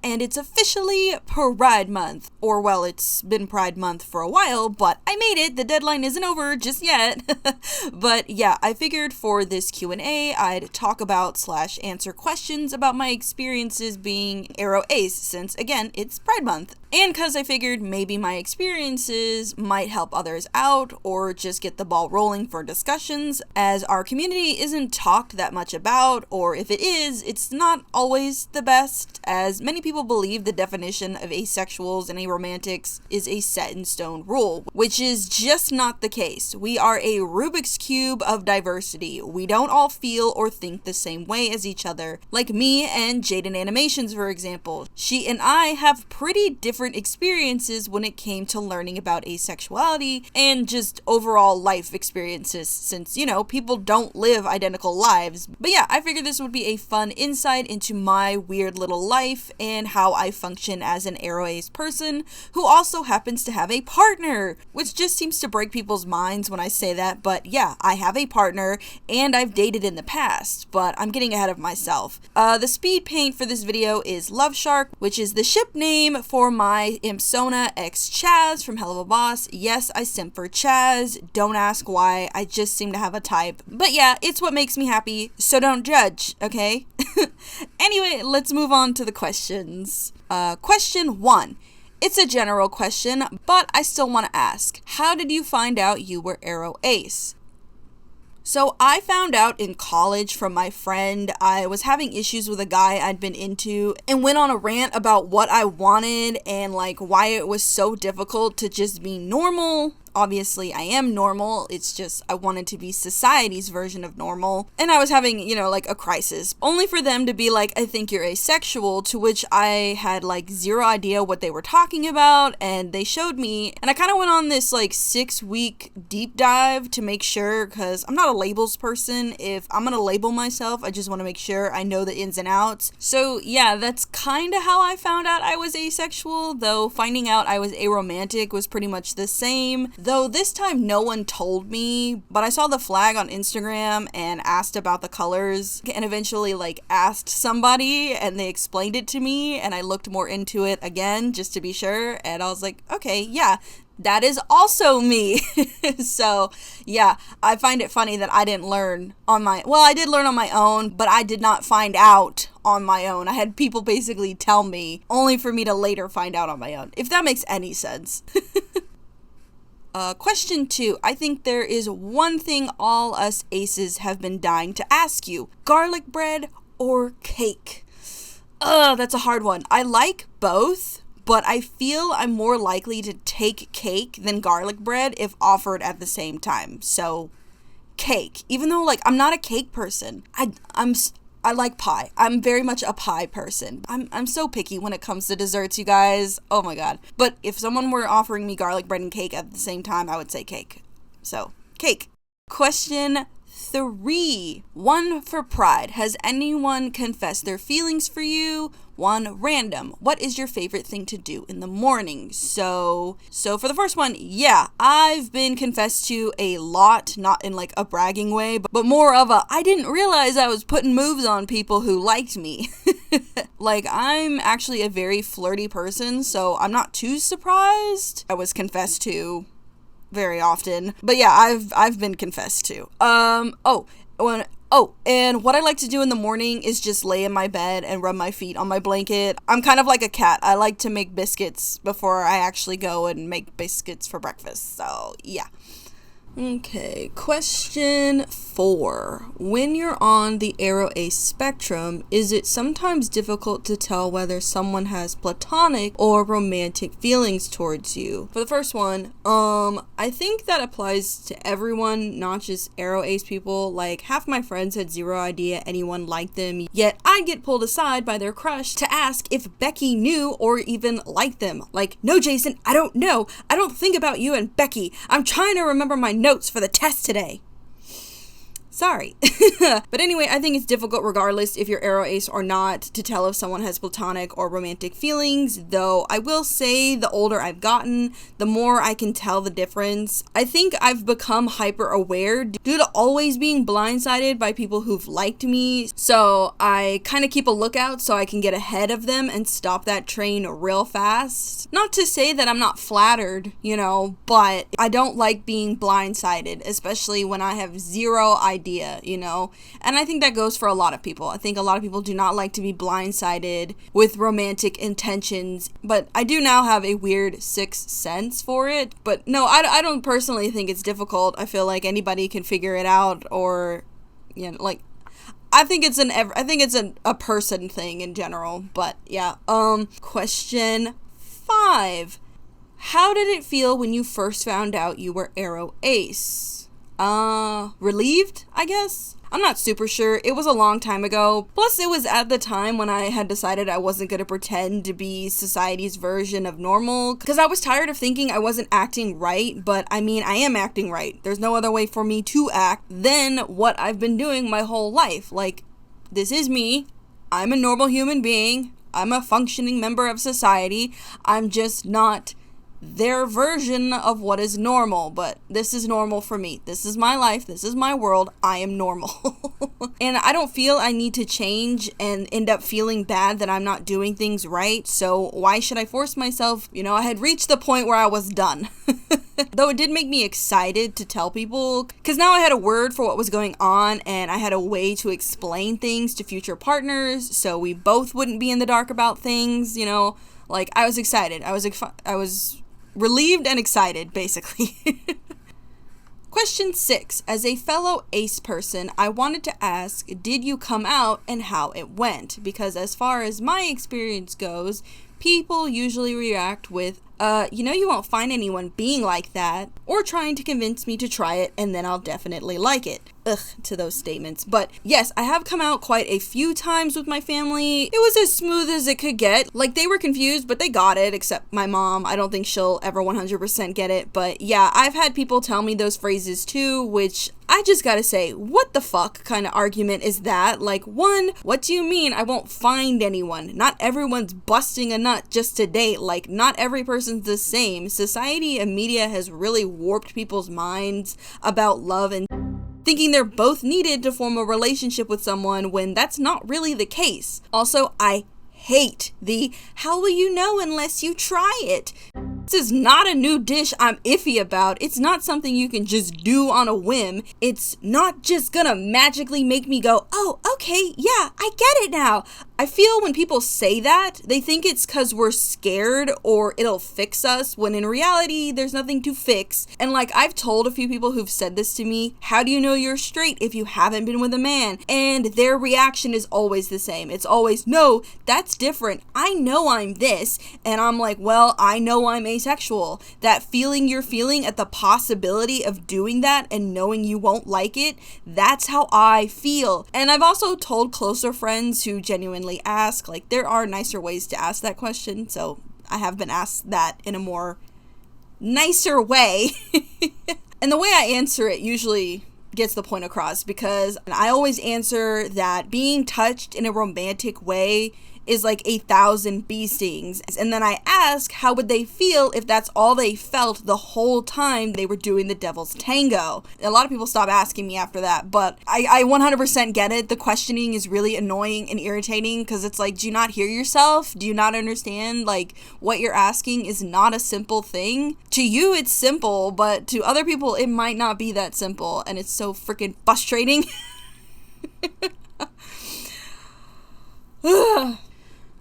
And it's officially Pride Month. Or, well, it's been Pride Month for a while, but I made it. The deadline isn't over just yet. But yeah, I figured for this Q&A, I'd talk about / answer questions about my experiences being AroAce, since again, it's Pride Month. And because I figured maybe my experiences might help others out or just get the ball rolling for discussions, as our community isn't talked that much about, or if it is, it's not always the best, as many people believe the definition of asexuals and aromantics is a set in stone rule, which is just not the case. We are a Rubik's Cube of diversity. We don't all feel or think the same way as each other, like me and Jaden Animations, for example. She and I have pretty different experiences when it came to learning about asexuality and just overall life experiences, since, you know, people don't live identical lives. But yeah, I figured this would be a fun insight into my weird little life and how I function as an AroAce person who also happens to have a partner, which just seems to break people's minds when I say that. But yeah, I have a partner and I've dated in the past, but I'm getting ahead of myself. The speed paint for this video is Love Shark, which is the ship name for my Imsona ex Chaz from Hell of a Boss. Yes, I simp for Chaz. Don't ask why. I just seem to have a type. But yeah, it's what makes me happy, so don't judge, okay? Anyway, let's move on to the questions. Question 1. It's a general question, but I still want to ask. How did you find out you were AroAce? So I found out in college from my friend. I was having issues with a guy I'd been into and went on a rant about what I wanted and like why it was so difficult to just be normal. Obviously, I am normal. It's just I wanted to be society's version of normal. And I was having, you know, like a crisis. Only for them to be like, I think you're asexual, to which I had like zero idea what they were talking about. And they showed me. And I kind of went on this like 6-week deep dive to make sure, because I'm not a labels person. If I'm going to label myself, I just want to make sure I know the ins and outs. So yeah, that's kind of how I found out I was asexual, though finding out I was aromantic was pretty much the same. Though this time no one told me, but I saw the flag on Instagram and asked about the colors and eventually like asked somebody and they explained it to me and I looked more into it again just to be sure and I was like, okay, yeah, that is also me. So yeah, I find it funny that I didn't learn on my, well, I did learn on my own, but I did not find out on my own. I had people basically tell me only for me to later find out on my own, if that makes any sense. Question 2. I think there is one thing all us aces have been dying to ask you. Garlic bread or cake? That's a hard one. I like both, but I feel I'm more likely to take cake than garlic bread if offered at the same time. So, cake. Even though, like, I'm not a cake person. I like pie. I'm very much a pie person. I'm so picky when it comes to desserts, you guys. Oh my god. But if someone were offering me garlic bread and cake at the same time, I would say cake. So, cake. Question 3. 1 for pride. Has anyone confessed their feelings for you? 1 random. What is your favorite thing to do in the morning? So for the first one, yeah, I've been confessed to a lot, not in like a bragging way, but more of a, I didn't realize I was putting moves on people who liked me. Like, I'm actually a very flirty person, so I'm not too surprised I was confessed to very often. But yeah, I've been confessed to. And what I like to do in the morning is just lay in my bed and rub my feet on my blanket. I'm kind of like a cat. I like to make biscuits before I actually go and make biscuits for breakfast. So, yeah. Okay, question 4. When you're on the AroAce spectrum, is it sometimes difficult to tell whether someone has platonic or romantic feelings towards you? For the first one, I think that applies to everyone, not just AroAce people. Like, half my friends had zero idea anyone liked them, yet I'd get pulled aside by their crush to ask if Becky knew or even liked them. Like, no, Jason, I don't know. I don't think about you and Becky. I'm trying to remember my notes for the test today. Sorry. But anyway, I think it's difficult regardless if you're AroAce or not to tell if someone has platonic or romantic feelings, though I will say the older I've gotten, the more I can tell the difference. I think I've become hyper aware due to always being blindsided by people who've liked me, so I kind of keep a lookout so I can get ahead of them and stop that train real fast. Not to say that I'm not flattered, but I don't like being blindsided, especially when I have zero idea, and I think that goes for a lot of people. I think a lot of people do not like to be blindsided with romantic intentions, but I do now have a weird sixth sense for it. But no, I don't personally think it's difficult. I feel like anybody can figure it out, or I think it's a person thing in general. But yeah. Question 5. How did it feel when you first found out you were AroAce? Relieved, I guess? I'm not super sure. It was a long time ago. Plus, it was at the time when I had decided I wasn't gonna pretend to be society's version of normal, because I was tired of thinking I wasn't acting right, but I mean, I am acting right. There's no other way for me to act than what I've been doing my whole life. Like, this is me. I'm a normal human being. I'm a functioning member of society. I'm just not their version of what is normal, but this is normal for me. This is my life. This is my world. I am normal. And I don't feel I need to change and end up feeling bad that I'm not doing things right, so why should I force myself? I had reached the point where I was done. Though it did make me excited to tell people, because now I had a word for what was going on, and I had a way to explain things to future partners, so we both wouldn't be in the dark about things, Like, I was excited. I was relieved and excited, basically. Question 6. As a fellow ace person, I wanted to ask, did you come out and how it went? Because as far as my experience goes, people usually react with, you won't find anyone being like that, or trying to convince me to try it and then I'll definitely like it. Ugh, to those statements. But yes, I have come out quite a few times with my family. It was as smooth as it could get. Like, they were confused, but they got it, except my mom. I don't think she'll ever 100% get it. But yeah, I've had people tell me those phrases too, which I just gotta say, what the fuck kind of argument is that? Like, one, what do you mean I won't find anyone? Not everyone's busting a nut just to date. Like, not every person's the same. Society and media has really warped people's minds about love and thinking they're both needed to form a relationship with someone when that's not really the case. Also, I hate the "how will you know unless you try it?" This is not a new dish I'm iffy about. It's not something you can just do on a whim. It's not just gonna magically make me go, oh, okay, yeah, I get it now. I feel when people say that, they think it's because we're scared or it'll fix us, when in reality, there's nothing to fix. And like, I've told a few people who've said this to me, how do you know you're straight if you haven't been with a man? And their reaction is always the same. It's always, no, that's different. I know I'm this. And I'm like, well, I know I'm asexual. That feeling you're feeling at the possibility of doing that and knowing you won't like it, that's how I feel. And I've also told closer friends who genuinely ask, like, there are nicer ways to ask that question, so I have been asked that in a more nicer way. And the way I answer it usually gets the point across, because I always answer that being touched in a romantic way is like 1,000 bee stings. And then I ask, how would they feel if that's all they felt the whole time they were doing the devil's tango? A lot of people stop asking me after that, but I 100% get it. The questioning is really annoying and irritating, because it's like, do you not hear yourself? Do you not understand? Like, what you're asking is not a simple thing. To you, it's simple, but to other people, it might not be that simple, and it's so freaking frustrating.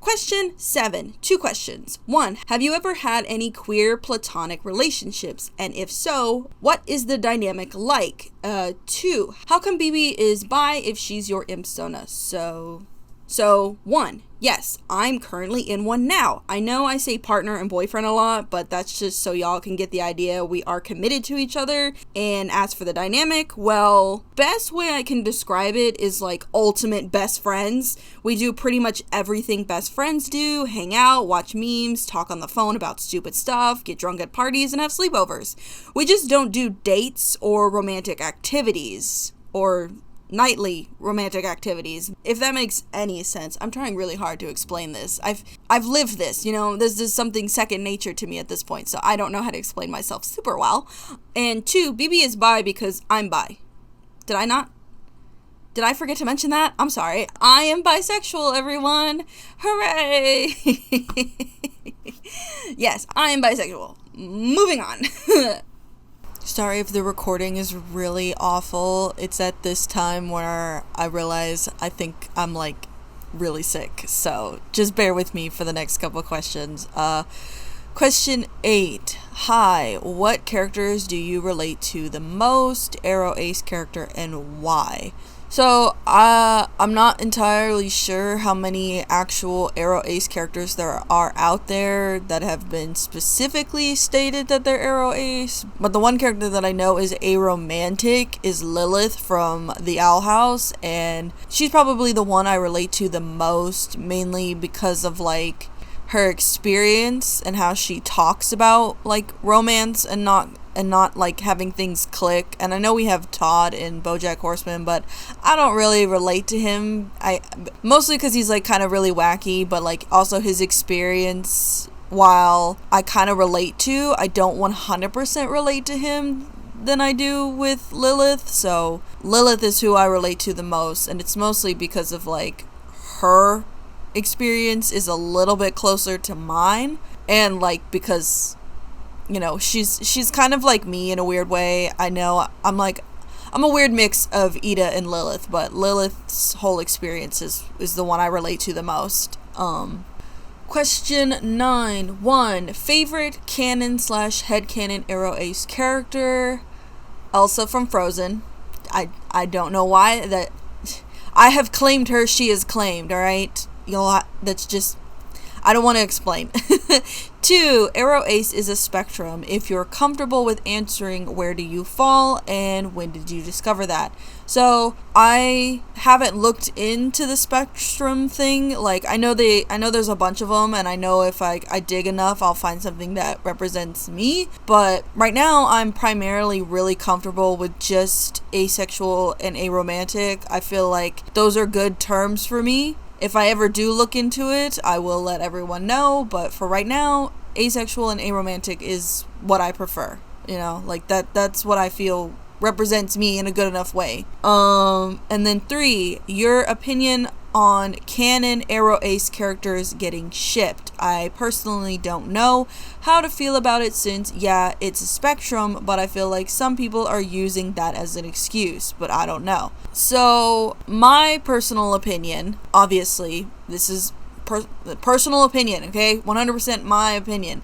Question 7. 2 questions. 1. Have you ever had any queer platonic relationships? And if so, what is the dynamic like? 2. How come BB is bi if she's your imsona? So 1. Yes, I'm currently in one now. I know I say partner and boyfriend a lot, but that's just so y'all can get the idea we are committed to each other. And as for the dynamic, well, best way I can describe it is like ultimate best friends. We do pretty much everything best friends do: hang out, watch memes, talk on the phone about stupid stuff, get drunk at parties, and have sleepovers. We just don't do dates or romantic activities. or nightly romantic activities, if that makes any sense. I'm trying really hard to explain this. I've lived this, this is something second nature to me at this point, so I don't know how to explain myself super well. And 2, BB is bi because I'm bi. Did I forget to mention that? I'm sorry. I am bisexual, everyone. Hooray! Yes, I am bisexual. Moving on. Sorry if the recording is really awful. It's at this time where I realize I think I'm like really sick. So just bear with me for the next couple of questions. Question 8. Hi, what characters do you relate to the most? AroAce character and why? So, I'm not entirely sure how many actual AroAce characters there are out there that have been specifically stated that they're AroAce, but the one character that I know is aromantic is Lilith from the Owl House, and she's probably the one I relate to the most, mainly because of, like, her experience and how she talks about, like, romance and not like having things click. And I know we have Todd in BoJack Horseman, but I don't really relate to him. Mostly because he's like kind of really wacky, but like also his experience, while I kind of relate to, I don't 100% relate to him than I do with Lilith. So Lilith is who I relate to the most, and it's mostly because of like her experience is a little bit closer to mine, and like because she's kind of like me in a weird way. I know I'm a weird mix of Ida and Lilith, but Lilith's whole experience is the one I relate to the most. Question 9. 1. Favorite canon/headcanon AroAce character? Elsa from Frozen. I don't know why that I have claimed her, she is claimed, alright? That's just, I don't want to explain. 2. AroAce is a spectrum. If you're comfortable with answering, where do you fall and when did you discover that? So I haven't looked into the spectrum thing. Like I know there's a bunch of them, and I know if I dig enough I'll find something that represents me. But right now I'm primarily really comfortable with just asexual and aromantic. I feel like those are good terms for me. If I ever do look into it, I will let everyone know, but for right now, asexual and aromantic is what I prefer. Like that's what I feel represents me in a good enough way. And then 3, your opinion on canon AroAce characters getting shipped. I personally don't know how to feel about it since, yeah, it's a spectrum, but I feel like some people are using that as an excuse, but I don't know. So, my personal opinion, obviously, this is personal opinion, okay? 100% my opinion.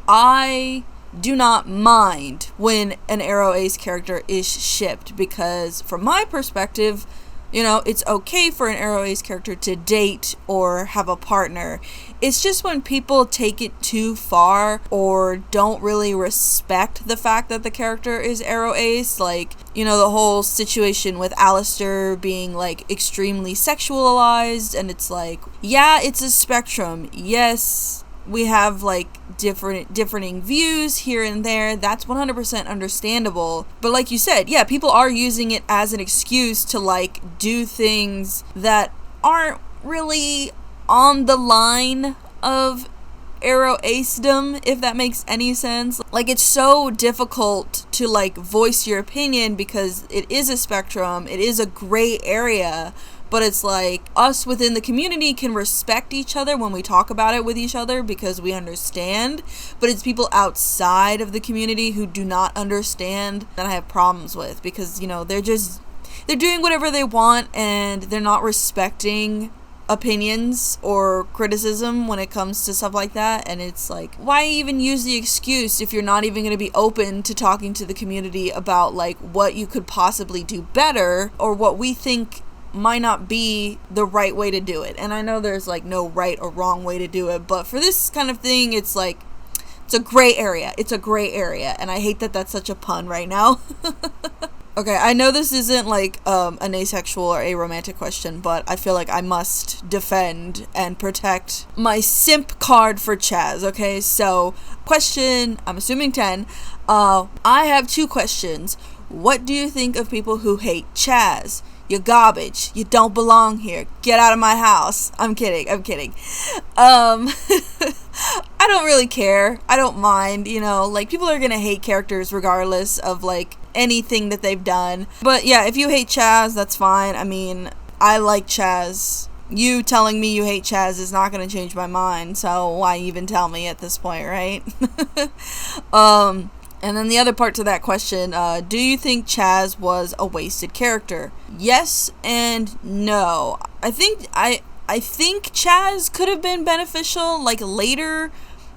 I do not mind when an AroAce character is shipped because, from my perspective, it's okay for an AroAce character to date or have a partner. It's just when people take it too far or don't really respect the fact that the character is AroAce. Like, the whole situation with Alistair being, like, extremely sexualized. And it's like, yeah, it's a spectrum. Yes, we have like differing views here and there. That's 100% understandable. But like you said, yeah, people are using it as an excuse to like do things that aren't really on the line of AroAcedom, if that makes any sense. Like, it's so difficult to like voice your opinion because it is a spectrum, it is a gray area. But it's like, us within the community can respect each other when we talk about it with each other because we understand. But it's people outside of the community who do not understand that I have problems with because, they're doing whatever they want and they're not respecting opinions or criticism when it comes to stuff like that. And it's like, why even use the excuse if you're not even going to be open to talking to the community about like what you could possibly do better or what we think might not be the right way to do it. And I know there's like no right or wrong way to do it, but for this kind of thing, it's like, it's a gray area. It's a gray area. And I hate that that's such a pun right now. Okay, I know this isn't like an asexual or aromantic question, but I feel like I must defend and protect my simp card for Chaz. Okay, so question, I'm assuming 10. I have 2 questions. What do you think of people who hate Chaz? You're garbage. You don't belong here. Get out of my house. I'm kidding. I don't really care. I don't mind, like, people are gonna hate characters regardless of, like, anything that they've done. But yeah, if you hate Chaz, that's fine. I mean, I like Chaz. You telling me you hate Chaz is not gonna change my mind, so why even tell me at this point, right? And then the other part to that question, do you think Chaz was a wasted character? Yes and no. I think Chaz could have been beneficial, like, later,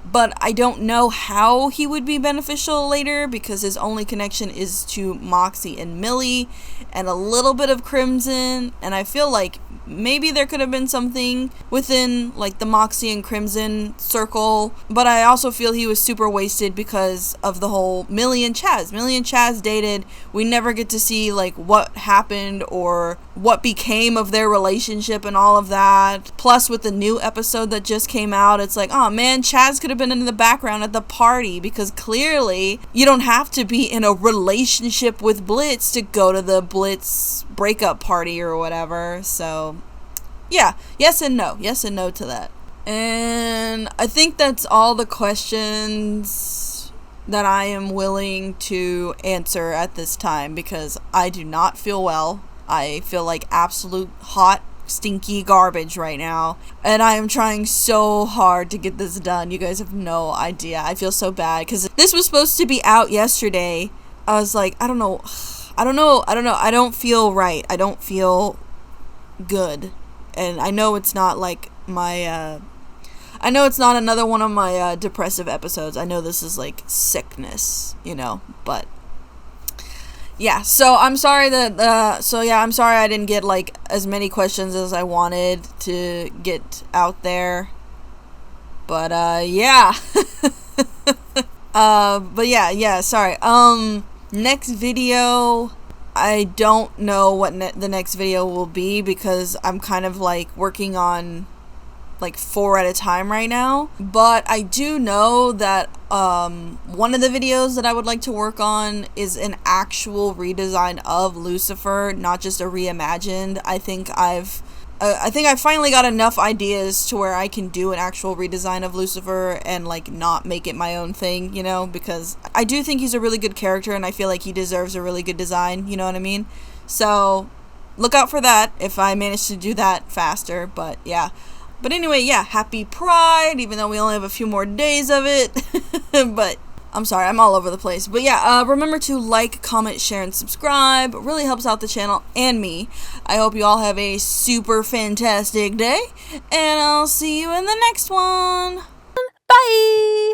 but I don't know how he would be beneficial later because his only connection is to Moxie and Millie and a little bit of Crimson, and I feel like maybe there could have been something within, like, the Moxie and Crimson circle, but I also feel he was super wasted because of the whole Millie and Chaz. Millie and Chaz dated. We never get to see, like, what happened or what became of their relationship and all of that. Plus, with the new episode that just came out, it's like, oh man, Chaz could have been in the background at the party because clearly you don't have to be in a relationship with Blitz to go to the Blitz breakup party or whatever. So yeah, yes and no to that. And I think that's all the questions that I am willing to answer at this time because I do not feel well. I feel like absolute hot, stinky garbage right now, and I am trying so hard to get this done. You guys have no idea. I feel so bad because this was supposed to be out yesterday. I was like, I don't know. I don't feel right. I don't feel good. And I know it's not like I know it's not another one of my depressive episodes. I know this is like sickness, but yeah, so I'm sorry I'm sorry I didn't get, like, as many questions as I wanted to get out there. But, yeah. But yeah, sorry. Next video, I don't know what the next video will be because I'm kind of, like, working on, like, 4 at a time right now. But I do know that one of the videos that I would like to work on is an actual redesign of Lucifer, not just a reimagined. I think I've finally got enough ideas to where I can do an actual redesign of Lucifer and, like, not make it my own thing, because I do think he's a really good character and I feel like he deserves a really good design, you know what I mean? So look out for that if I manage to do that faster, but yeah. But anyway, yeah, happy Pride, even though we only have a few more days of it. But I'm sorry, I'm all over the place. But yeah, remember to like, comment, share, and subscribe. It really helps out the channel and me. I hope you all have a super fantastic day, and I'll see you in the next one. Bye!